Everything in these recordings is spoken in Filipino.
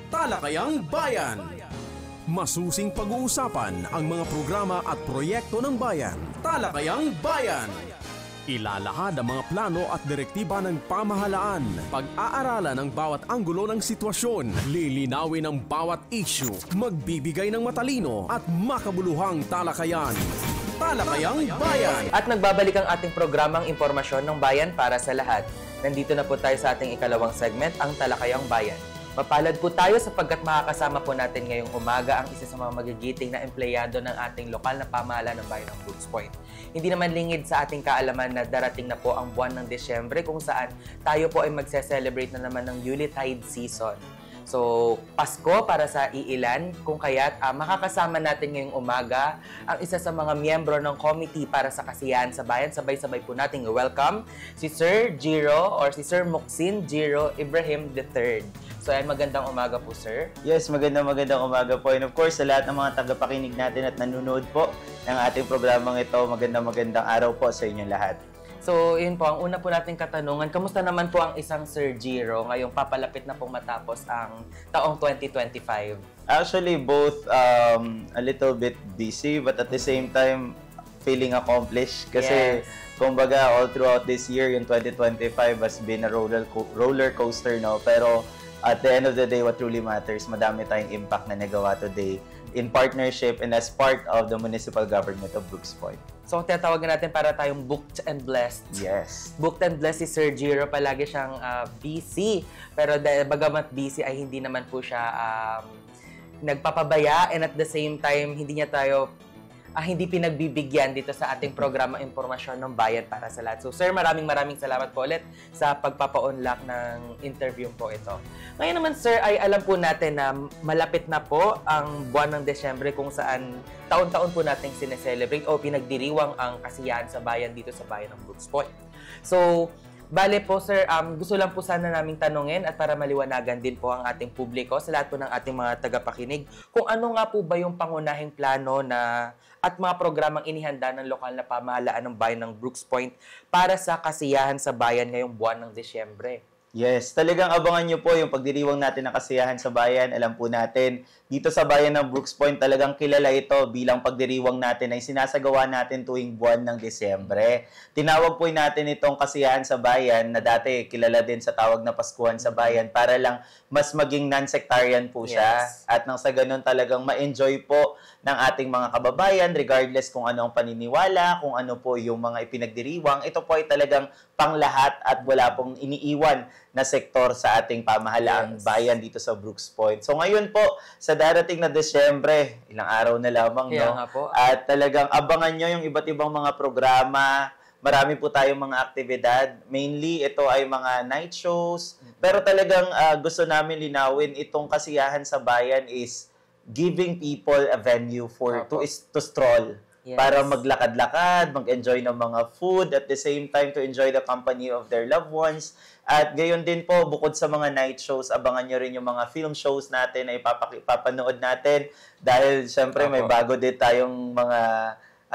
Talakayang Bayan. Masusing pag-uusapan ang mga programa at proyekto ng bayan. Talakayang Bayan. Ilalahad ang mga plano at direktiba ng pamahalaan. Pag-aaralan ang bawat anggulo ng sitwasyon. Lilinawin ang bawat issue. Magbibigay ng matalino at makabuluhang talakayan. Talakayang Bayan. At nagbabalik ang ating programang Impormasyon ng Bayan para sa lahat. Nandito na po tayo sa ating ikalawang segment, ang Talakayang Bayan. Mapalad po tayo sapagkat makakasama po natin ngayong umaga ang isa sa mga magigiting na empleyado ng ating lokal na pamahalaan ng bayan ng Brooks Point. Hindi naman lingid sa ating kaalaman na darating na po ang buwan ng Desyembre kung saan tayo po ay magse-celebrate na naman ng Yuletide season. So, Pasko para sa iilan, kung kaya't makakasama natin ngayong umaga ang isa sa mga miyembro ng committee para sa kasiyahan sa bayan. Sabay-sabay po nating welcome si Sir Jiro or si Sir Muhsin Jiro Ibrahim III. So, ayan, magandang umaga po, sir. Yes, magandang umaga po. And of course, sa lahat ng mga tagapakinig natin at nanonood po ng ating programang ito, magandang araw po sa inyong lahat. So, yun po, ang una po nating katanungan, kamusta naman po ang isang Sir Jiro ngayong papalapit na pong matapos ang taong 2025? Actually, both a little bit busy, but at the same time, feeling accomplished. Kasi, kumbaga, all throughout this year, yung 2025 has been a roller coaster, no? Pero, at the end of the day, what truly matters, madami tayong impact na nagawa today in partnership and as part of the municipal government of Brooks Point. So, tatawagan natin para tayong booked and blessed. Yes. Booked and blessed si Sir Jiro. Palagi siyang busy. Pero bagamat busy ay hindi naman po siya nagpapabaya, and at the same time, hindi pinagbibigyan dito sa ating programa Impormasyon ng Bayan para sa lahat. So, sir, maraming salamat po ulit sa pagpapa-unlock ng interview po ito. Ngayon naman, sir, ay alam po natin na malapit na po ang buwan ng Desyembre kung saan taon-taon po nating sineselebrate o pinagdiriwang ang kasiyahan sa bayan dito sa bayan ng Brooks Point. So, bale po, sir, gusto lang po sana naming tanungin at para maliwanagan din po ang ating publiko sa lahat po ng ating mga tagapakinig, kung ano nga po ba yung pangunahing plano at mga programang inihanda ng lokal na pamahalaan ng bayan ng Brooks Point para sa kasiyahan sa bayan ngayong buwan ng Desyembre. Yes, talagang abangan nyo po yung pagdiriwang natin ng kasiyahan sa bayan. Alam po natin, dito sa bayan ng Brooks Point, talagang kilala ito bilang pagdiriwang natin ay sinasagawa natin tuwing buwan ng Desyembre. Tinawag po natin itong kasiyahan sa bayan na dati kilala din sa tawag na Paskuhan sa Bayan para lang mas maging non-sectarian po siya. Yes. At nang sa ganun talagang ma-enjoy po ng ating mga kababayan regardless kung ano ang paniniwala, kung ano po yung mga ipinagdiriwang. Ito po ay talagang panglahat at wala pong iniiwan na sektor sa ating pamahalaang bayan dito sa Brooks Point. So ngayon po, sa darating na Desyembre, ilang araw na lamang, no? At talagang abangan nyo yung iba't ibang mga programa. Marami po tayong mga aktibidad. Mainly, ito ay mga night shows. Pero talagang gusto namin linawin itong kasiyahan sa bayan is giving people a venue to stroll. Yes. Para maglakad-lakad, mag-enjoy ng mga food, at the same time to enjoy the company of their loved ones. At gayon din po, bukod sa mga night shows, abangan nyo rin yung mga film shows natin na ipapanood natin. Dahil syempre may bago din tayong mga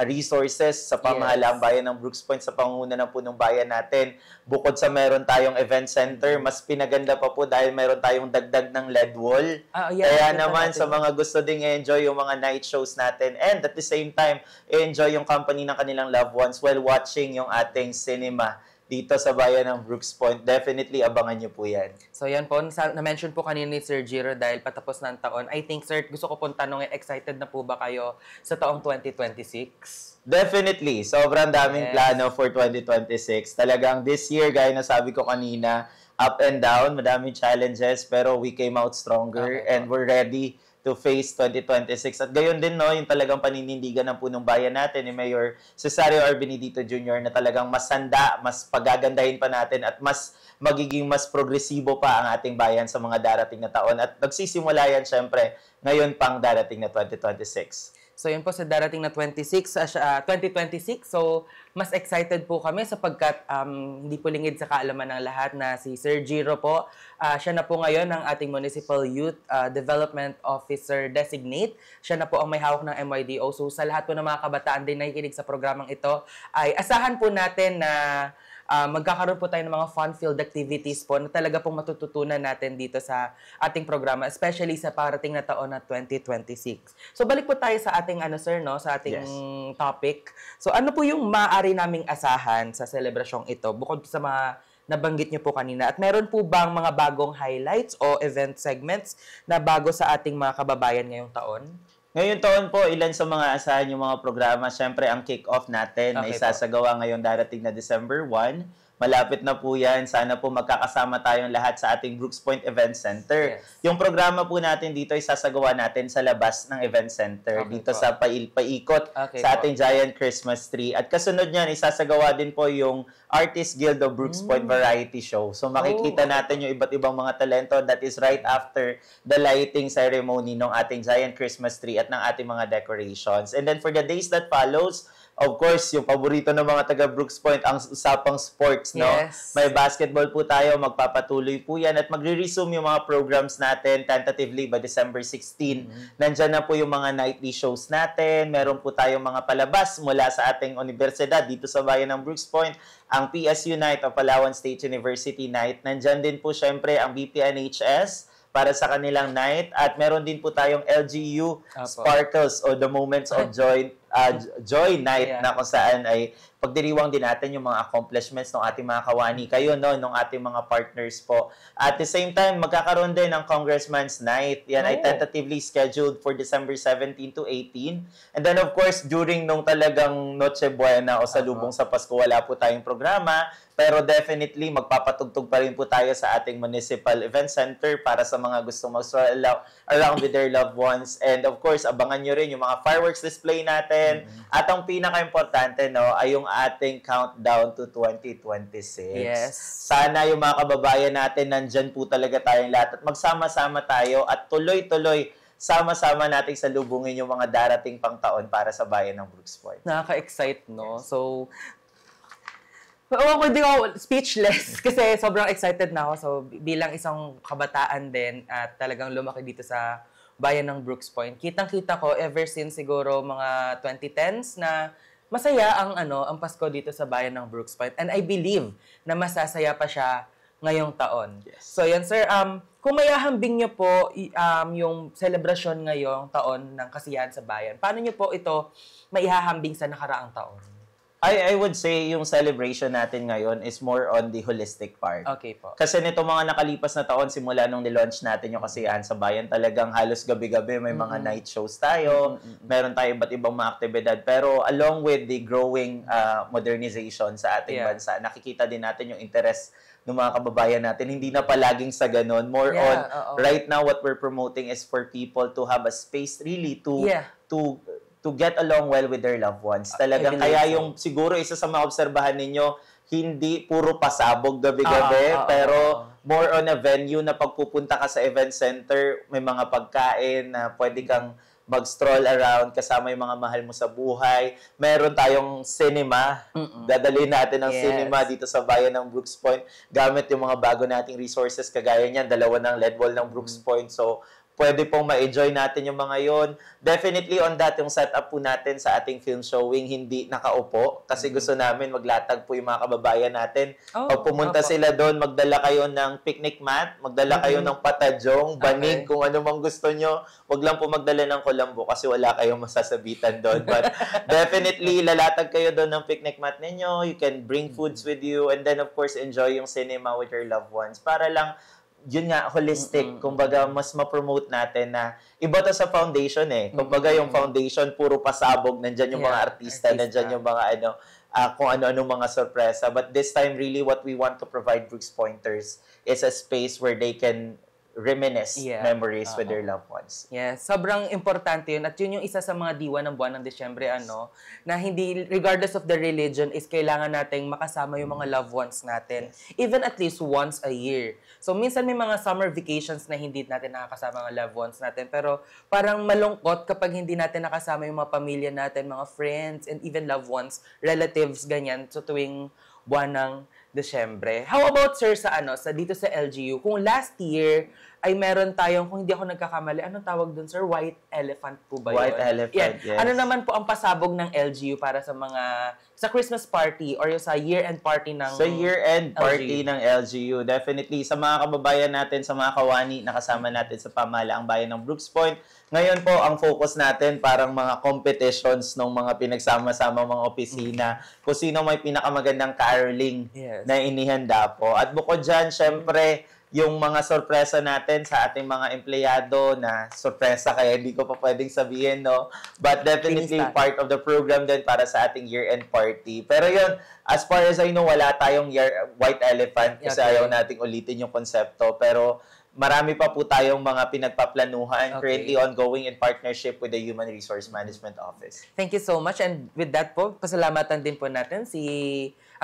resources sa pamahalaang bayan ng Brooks Point sa pangunguna ng punong bayan natin. Bukod sa meron tayong event center, mas pinaganda pa po dahil meron tayong dagdag ng LED wall. Kaya naman sa mga gusto ding enjoy yung mga night shows natin and at the same time, enjoy yung company ng kanilang loved ones while watching yung ating cinema dito sa bayan ng Brooks Point. Definitely, abangan nyo po yan. So yan po, na-mention po kanina ni Sir Jiro dahil patapos na ang taon. I think, sir, gusto ko pong tanongin, excited na po ba kayo sa taong 2026? Definitely. Sobrang daming plano for 2026. Talagang this year, gaya na sabi ko kanina, up and down, madaming challenges, pero we came out stronger and we're ready to face 2026. At gayon din, no, yung talagang paninindigan ng punong bayan natin ni Mayor Cesario R. Benedito Jr. na talagang mas handa, mas pagagandahin pa natin at mas magiging mas progresibo pa ang ating bayan sa mga darating na taon. At nagsisimula yan, syempre, ngayon pang darating na 2026. So, yun po sa darating na 2026. So, mas excited po kami sapagkat hindi po lingid sa kaalaman ng lahat na si Sir Jiro po, siya na po ngayon ang ating Municipal Youth Development Officer Designate. Siya na po ang may hawak ng MYDO. So, sa lahat po ng mga kabataan din nakikinig sa programang ito, ay asahan po natin na magkakaroon po tayo ng mga fun-filled activities po na talaga pong matututunan natin dito sa ating programa, especially sa parating na taon na 2026. So balik po tayo sa ating sir, no, sa ating topic. So ano po yung maaari naming asahan sa selebrasyong ito bukod sa mga nabanggit niyo po kanina? At meron po bang mga bagong highlights o event segments na bago sa ating mga kababayan ngayong taon? Ngayong taon po, ilan sa mga asahan yung mga programa. Siyempre, ang kick-off natin ay sasagawa ngayong darating na December 1. Malapit na po yan. Sana po magkakasama tayong lahat sa ating Brooks Point Event Center. Yes. Yung programa po natin dito ay sasagawa natin sa labas ng Event Center. Dito sa paikot sa ating giant Christmas tree. At kasunod niyan, isasagawa din po yung Artist Guild of Brooks Point Variety Show. So makikita natin yung iba't ibang mga talento. That is right after the lighting ceremony ng ating giant Christmas tree at ng ating mga decorations. And then for the days that follows, of course, yung paborito ng mga taga Brooks Point, ang usapang sports, no? Yes. May basketball po tayo, magpapatuloy po yan at magre-resume yung mga programs natin tentatively by December 16. Nandyan na po yung mga nightly shows natin. Meron po tayong mga palabas mula sa ating universidad dito sa bayan ng Brooks Point. Ang PSU Night o Palawan State University Night. Nandyan din po syempre ang BPNHS para sa kanilang night. At meron din po tayong LGU Sparkles o The Moments of Joy Night na kung saan ay pagdiriwang din natin yung mga accomplishments ng ating mga kawani. Kayo, no, ng ating mga partners po. At the same time, magkakaroon din ng Congressman's Night. Yan ay tentatively scheduled for December 17 to 18. And then, of course, during nung talagang Noche Buena o salubong sa Pasko, wala po tayong programa. Pero definitely, magpapatugtog pa rin po tayo sa ating Municipal Event Center para sa mga gustong mag-stroll around with their loved ones. And of course, abangan nyo rin yung mga fireworks display natin. At ang pinaka-importante, no, ay yung ating countdown to 2026. Yes. Sana yung mga kababayan natin, nandyan po talaga tayong lahat. At magsama-sama tayo at tuloy-tuloy sama-sama nating salubungin yung mga darating pang taon para sa bayan ng Brooks Point. Nakaka-excite, no? Yes. So, hindi ako speechless kasi sobrang excited na ako. So, bilang isang kabataan din at talagang lumaki dito sa bayan ng Brooks Point, kitang-kita ko ever since siguro mga 2010s na masaya ang Pasko dito sa bayan ng Brooks Point. And I believe na masasaya pa siya ngayong taon. Yes. So, yan sir, kung mayahambing niyo po yung selebrasyon ngayong taon ng kasiyahan sa bayan, paano niyo po ito maihahambing sa nakaraang taon? I would say yung celebration natin ngayon is more on the holistic part. Okay po. Kasi nito mga nakalipas na taon, simula nung nilaunch natin yung Kasiyahan sa Bayan, talagang halos gabi-gabi may mga night shows tayo, meron tayo iba't ibang mga aktibidad. Pero along with the growing modernization sa ating bansa, nakikita din natin yung interest ng mga kababayan natin. Hindi na palaging sa ganun. More on, right now, what we're promoting is for people to have a space really to get along well with their loved ones. Talagang kaya yung siguro isa sa mga obserbahan ninyo, hindi puro pasabog gabi-gabi, pero more on a venue na pagpupunta ka sa event center, may mga pagkain na pwede kang mag-stroll around kasama yung mga mahal mo sa buhay. Meron tayong cinema. Dadalhin natin ang cinema dito sa bayan ng Brooks Point gamit yung mga bago nating resources kagaya niyan, 2 ng LED wall ng Brooks Point. So, pwede pong ma-enjoy natin yung mga yon. Definitely on that, yung setup po natin sa ating film showing, hindi nakaupo. Kasi gusto namin maglatag po yung mga kababayan natin. Pag pumunta sila doon, magdala kayo ng picnic mat, magdala kayo ng patadyong, banig, kung ano mang gusto nyo. Huwag lang po magdala ng kulambo kasi wala kayong masasabitan doon. But definitely, lalatag kayo doon ng picnic mat ninyo. You can bring foods with you. And then, of course, enjoy yung cinema with your loved ones. Para lang, yun nga, holistic. Kumbaga, mas ma-promote natin na iba to sa foundation eh. Kumbaga, yung foundation, puro pasabog. Nandyan yung mga artista, nandyan yung mga kung ano-ano mga sorpresa. But this time, really, what we want to provide Brooks Pointers is a space where they can reminisce memories with their loved ones. Yes, sobrang importante yun. At yun yung isa sa mga diwa ng buwan ng Disyembre, na hindi, regardless of the religion, is kailangan nating makasama yung mga loved ones natin. Even at least once a year. So, minsan may mga summer vacations na hindi natin nakakasama ang loved ones natin. Pero parang malungkot kapag hindi natin nakasama yung mga pamilya natin, mga friends, and even loved ones, relatives, ganyan, so tuwing buwan ng Desyembre. How about, sir, sa dito sa LGU? Kung last year, ay meron tayong, kung hindi ako nagkakamali, anong tawag dun, sir? White elephant po ba yun? White elephant, yes. Ano naman po ang pasabog ng LGU para sa Christmas party or yung sa year-end party ng Sa year-end party LGU? ng LGU, definitely sa mga kababayan natin, sa mga kawani na kasama natin sa pamahalaang bayan ng Brooks Point, ngayon po ang focus natin parang mga competitions ng mga pinagsama-sama mga opisina, kung sino may pinakamagandang caroling na inihanda po. At bukod dyan, syempre, yung mga sorpresa natin sa ating mga empleyado na sorpresa kaya hindi ko pa pwedeng sabihin, no? But definitely part of the program din para sa ating year-end party. Pero yun, as far as I know, wala tayong white elephant kasi ayaw nating ulitin yung konsepto. Pero marami pa po tayong mga pinagpaplanuhan currently ongoing in partnership with the Human Resource Management Office. Thank you so much. And with that po, pasalamatan din po natin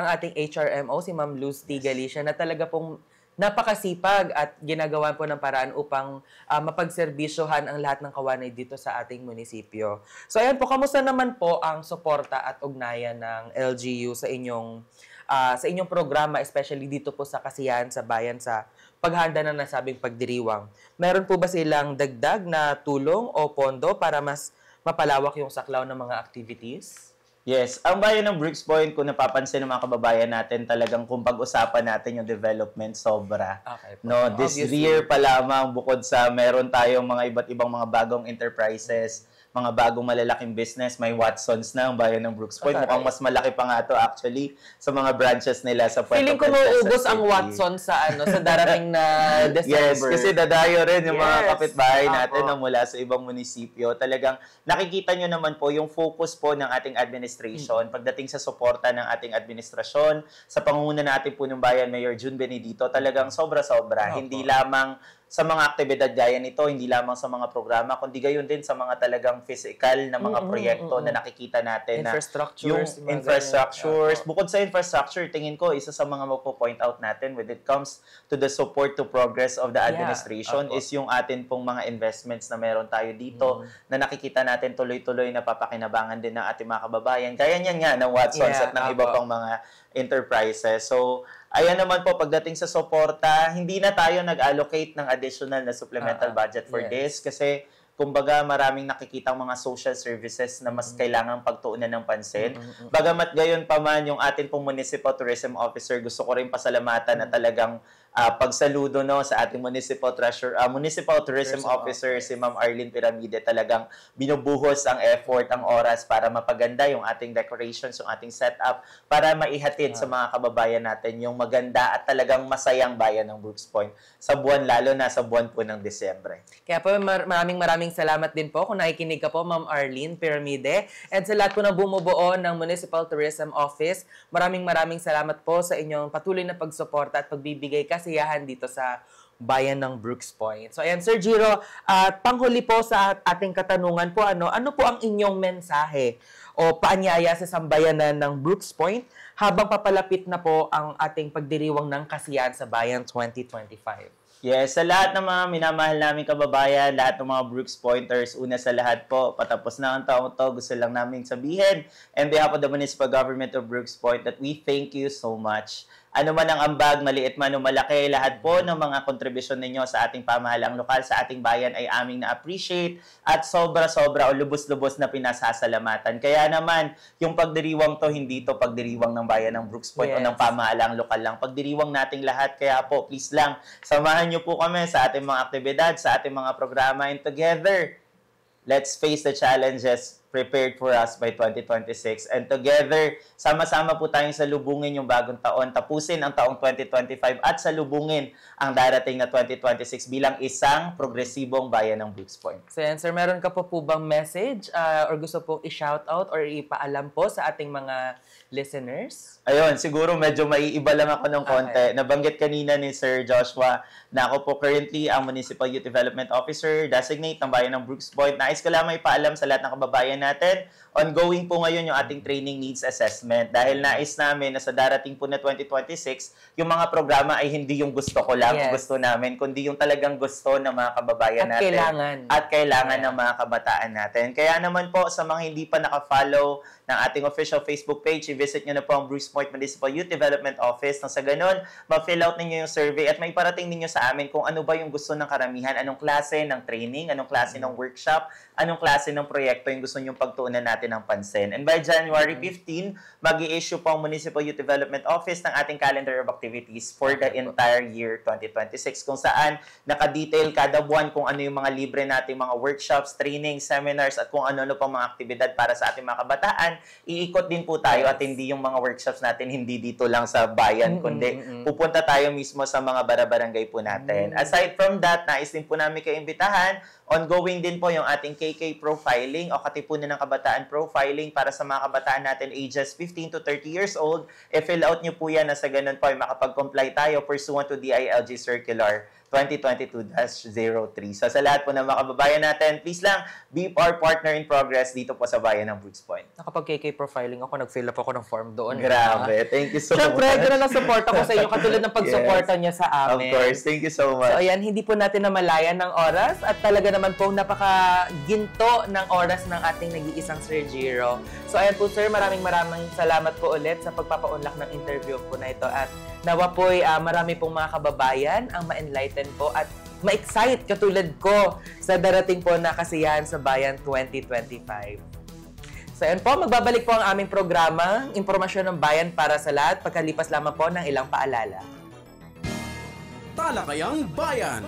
ang ating HRMO, si Ma'am Luz T. Galicia, na talaga pong napakasipag at ginagawa po ng paraan upang mapagserbisyohan ang lahat ng kawanay dito sa ating munisipyo. So ayan po, kamusta naman po ang suporta at ugnayan ng LGU sa inyong programa, especially dito po sa Kasiyahan sa Bayan sa paghanda ng nasabing pagdiriwang? Meron po ba silang dagdag na tulong o pondo para mas mapalawak yung saklaw ng mga activities? Yes, ang bayan ng Brooks Point, kung napapansin ng mga kababayan natin, talagang kung pag-usapan natin yung development, sobra. Okay, no, this year pa lamang, bukod sa meron tayong mga iba't ibang mga bagong enterprises, mga bagong malalaking business, may Watsons na ang bayan ng Brooks Point. Mukhang mas malaki pa nga ito actually sa mga branches nila sa Puerto Princesa. Feeling ko mauubos ang Watsons sa darating na December. Yes, kasi dadayo rin yung mga kapitbahay natin na mula sa ibang munisipyo. Talagang nakikita nyo naman po yung focus po ng ating administration pagdating sa suporta ng ating administrasyon, sa pangunguna natin po ng bayan, Mayor June Benedito, talagang sobra-sobra. Hindi lamang sa mga aktibidad gaya nito, hindi lamang sa mga programa, kundi gayon din sa mga talagang physical na mga proyekto na nakikita natin na yung infrastructures. Bukod sa infrastructure, tingin ko, isa sa mga magpo-point out natin when it comes to the support to progress of the administration is yung atin pong mga investments na meron tayo dito na nakikita natin tuloy-tuloy na papakinabangan din ng ating mga kababayan. Kaya niyan nga ng Watsons at ng iba pang mga enterprises. So, ayan naman po, pagdating sa suporta, hindi na tayo nag-allocate ng additional na supplemental budget for this kasi kumbaga maraming nakikitang mga social services na mas kailangang pagtuunan ng pansin. Bagamat gayon pa man yung atin pong Municipal Tourism Officer, gusto ko rin pasalamatan na talagang pagsaludo sa ating Municipal Tourism Officer, si Ma'am Arlene Piramide, talagang binubuhos ang effort, ang oras para mapaganda yung ating decorations, yung ating setup, para maihatid sa mga kababayan natin yung maganda at talagang masayang bayan ng Brooks Point sa buwan, lalo na sa buwan po ng Disyembre. Kaya po maraming salamat din po kung nakikinig ka po, Ma'am Arlene Piramide, and sa lahat po na bumubuo ng Municipal Tourism Office, maraming salamat po sa inyong patuloy na pagsuporta at pagbibigay kasiyahan dito sa bayan ng Brooks Point. So ayan, Sir Giro, panghuli po sa ating katanungan po, ano po ang inyong mensahe o paanyaya sa sambayanan ng Brooks Point habang papalapit na po ang ating pagdiriwang ng Kasiyahan sa Bayan 2025? Yes, sa lahat ng mga minamahal naming kababayan, lahat ng mga Brooks Pointers, una sa lahat po, patapos na ang taong to, gusto lang namin sabihin, on behalf of the Municipal Government of Brooks Point, that we thank you so much. Ano man ang ambag, maliit man o malaki, lahat po ng mga kontribusyon ninyo sa ating pamahalaang lokal, sa ating bayan ay aming na-appreciate at sobra-sobra o lubos-lubos na pinasasalamatan. Kaya naman, yung pagdiriwang to, hindi to pagdiriwang ng bayan ng Brooks Point o ng pamahalaang lokal lang. Pagdiriwang nating lahat, kaya po, please lang, samahan nyo po kami sa ating mga aktibidad, sa ating mga programa, and together, let's face the challenges prepared for us by 2026. And together, sama-sama po tayong salubungin yung bagong taon, tapusin ang taong 2025 at salubungin ang darating na 2026 bilang isang progresibong bayan ng Brooks Point. So yan, sir, meron ka po bang message or gusto pong i-shoutout or ipaalam po sa ating mga listeners? Ayun, siguro medyo maiiba lang ako ng konti. Nabanggit kanina ni Sir Joshua na ako po currently ang Municipal Youth Development Officer designate ng bayan ng Brooks Point. Nais ko lamang ipaalam sa lahat ng kababayan bayan natin. Ongoing po ngayon yung ating training needs assessment dahil nais namin na sa darating po na 2026, yung mga programa ay hindi yung gusto ko lang, gusto namin, kundi yung talagang gusto ng mga kababayan natin. At kailangan ng mga kabataan natin. Kaya naman po sa mga hindi pa naka-follow ng ating official Facebook page, i-visit nyo na po ang Bruce Point Municipal Youth Development Office. Nang sa ganun, ma-fill out ninyo yung survey at may parating ninyo sa amin kung ano ba yung gusto ng karamihan, anong klase ng training, anong klase ng workshop, anong klase ng proyekto yung gusto nyong pagtuunan natin ng pansin. And by January 15, mag-i-issue po ang Municipal Youth Development Office ng ating calendar of activities for the entire year 2026 kung saan naka-detail kada buwan kung ano yung mga libre nating mga workshops, training, seminars at kung ano-ano pang mga aktibidad para sa ating mga kabataan. Iikot din po tayo at hindi yung mga workshops natin hindi dito lang sa bayan kundi pupunta tayo mismo sa mga barabarangay po natin. Aside from that, nais din po namin kayo imbitahan. Ongoing din po yung ating KK profiling o Katipunan ng Kabataan profiling para sa mga kabataan natin ages 15 to 30 years old. I-fill out nyo po yan na sa ganun po ay makapag-comply tayo pursuant to DILG Circular 2022-03. So sa lahat po ng mga kababayan natin, please lang, be our partner in progress dito po sa bayan ng Brooks Point. Nakapag-KK profiling ako, nag-fill up ako ng form doon. Grabe, thank you so much. Siyempre, gano'n ang support ako sa inyo, katulad ng pagsuporta niya sa amin. Of course, thank you so much. So ayan, hindi po natin namalayan ng oras at talaga naman po napakaginto ng oras ng ating nag-iisang Sir Giro. So ayan po sir, maraming salamat po ulit sa pagpapaunlak ng interview po na ito at nawa po'y marami pong mga kababayan ang ma-enlighten po at ma-excite katulad ko sa darating po na kasiyahan sa Bayan 2025. So ayan po, magbabalik po ang aming programa, Impormasyon ng Bayan para sa lahat, pagkalipas lamang po ng ilang paalala. Talakayang Bayan.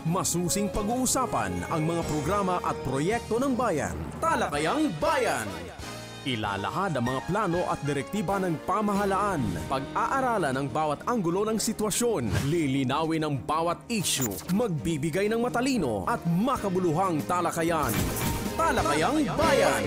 Masusing pag-uusapan ang mga programa at proyekto ng bayan. Talakayang Bayan. Ilalahad ang mga plano at direktiba ng pamahalaan. Pag-aaralan ang bawat anggulo ng sitwasyon. Lilinawin ang bawat issue. Magbibigay ng matalino at makabuluhang talakayan. Talakayang Bayan.